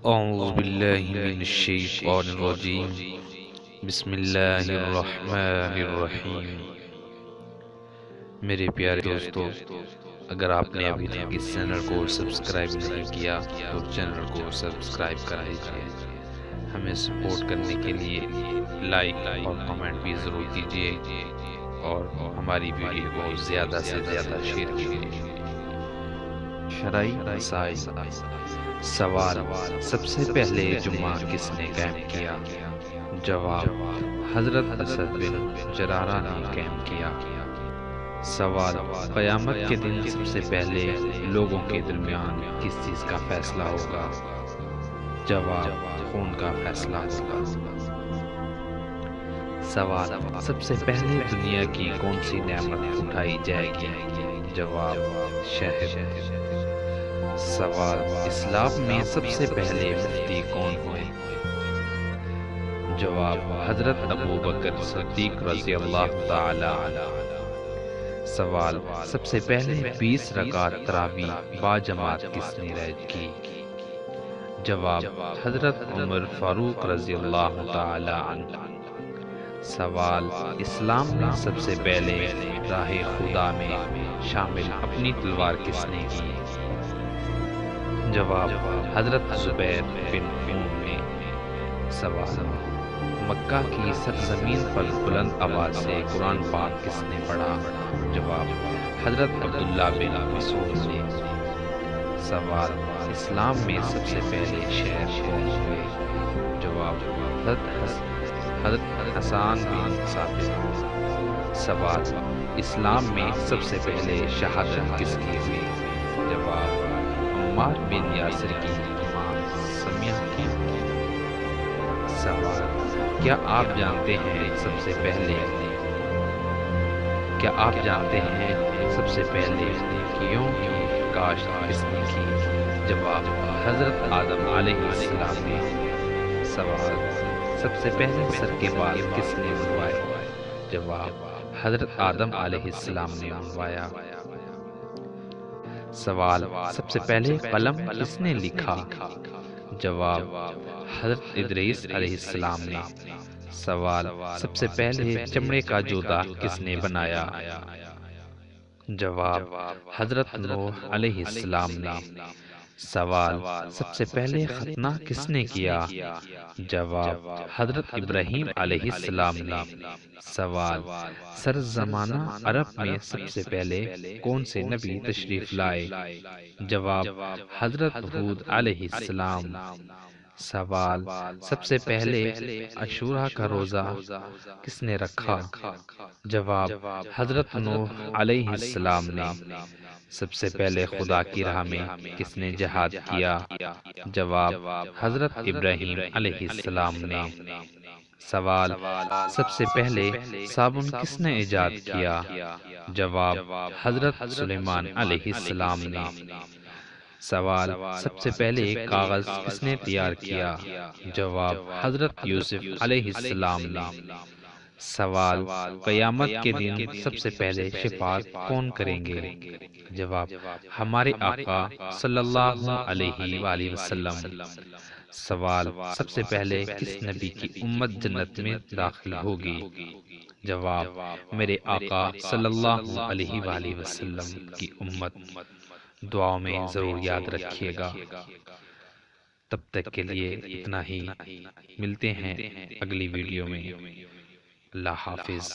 اعوذ باللہ من الشیطان الرجیم، بسم اللہ الرحمن الرحیم۔ میرے پیارے دوستو، اگر آپ نے ابھی تک اس چینل کو سبسکرائب نہیں کیا تو چینل کو سبسکرائب کر لیجئے۔ ہمیں سپورٹ کرنے کے لیے لائک اور کمنٹ بھی ضرور کیجئے اور ہماری ویڈیو کو زیادہ سے زیادہ شیئر کیجئے۔ شرعی مسائل۔ سوال: سب سے پہلے جمعہ کس نے قائم کیا؟ جواب: حضرت اسد بن جرارہ نے قائم کیا۔ سوال: قیامت کے دن سب سے پہلے لوگوں کے درمیان کس چیز کا فیصلہ ہوگا؟ جواب: خون کا فیصلہ ہوگا۔ سوال: سب سے پہلے دنیا کی کون سی نعمت اٹھائی جائے گی؟ جواب: شہد۔ سوال: اسلام میں سب سے پہلے مفتی کون ہوئے؟ جواب: حضرت ابوبکر صدیق رضی اللہ تعالی عنہ۔ سوال: سب سے پہلے 20 رکعت تراویح با جماعت کس نے رد کی؟ جواب: حضرت عمر فاروق رضی اللہ تعالی عنہ۔ سوال: اسلام میں سب سے پہلے راہ خدا میں شامل اپنی تلوار کس نے کی؟ جواب: حضرت زبیر بن عوام نے۔ سوال: مکہ کی سرزمین پر بلند آواز سے قرآن پاک کس نے پڑھا؟ جواب: حضرت عبداللہ بن مسعود نے۔ سوال: اسلام میں سب سے پہلے شہر کون ہوئے؟ جواب: حضرت حسان بن ثابت۔ سوال: اسلام میں سب سے پہلے شہادت کس کی ہوئی؟ جواب: عمار بن یاسر کی ماں سمیہ کی۔ سوال: کیا آپ جانتے ہیں سب سے پہلے کیوں کی کاشت کس نے کی؟ جواب: حضرت آدم علیہ السلام نے۔ سوال: سب سے پہلے سر کے بال کس نے منڈوائے؟ جواب: حضرت آدم علیہ السلام نے منڈوایا۔ سوال: سب سے پہلے قلم کس نے لکھا؟ جواب: حضرت ادریس علیہ السلام نے۔ سوال: سب سے پہلے چمڑے کا جوتا کس نے بنایا؟ جواب: حضرت نوح علیہ السلام نے۔ سوال: سب سے پہلے ختنہ کس نے کیا؟ جواب: حضرت ابراہیم علیہ السلام نے۔ سوال: سر زمانہ عرب میں سب سے پہلے کون سے نبی تشریف لائے؟ جواب: حضرت ہود علیہ السلام۔ سوال: سب سے پہلے عاشوراء کا روزہ کس نے رکھا؟ جواب: حضرت نوح علیہ السلام نے۔ سب سے پہلے خدا کی راہ میں کس نے جہاد کیا؟ جواب: حضرت ابراہیم علیہ السلام نے۔ سوال: سب سے پہلے صابن کس نے ایجاد کیا؟ جواب: حضرت سلیمان علیہ السلام نے۔ سوال: سب سے پہلے کاغذ کس نے تیار کیا؟ جواب: حضرت یوسف علیہ السلام نے۔ سوال: قیامت کے دن سب سے پہلے شفاعت کون کریں گے؟ جواب: ہمارے آقا صلی اللہ علیہ وآلہ وسلم۔ سوال: سب سے پہلے کس نبی کی امت جنت میں داخل ہوگی؟ جواب: میرے آقا صلی اللہ علیہ وآلہ وسلم کی امت۔ دعاؤں میں ضرور یاد رکھیے گا۔ تب تک کے لیے اتنا ہی، ملتے ہیں اگلی ویڈیو میں۔ اللہ حافظ۔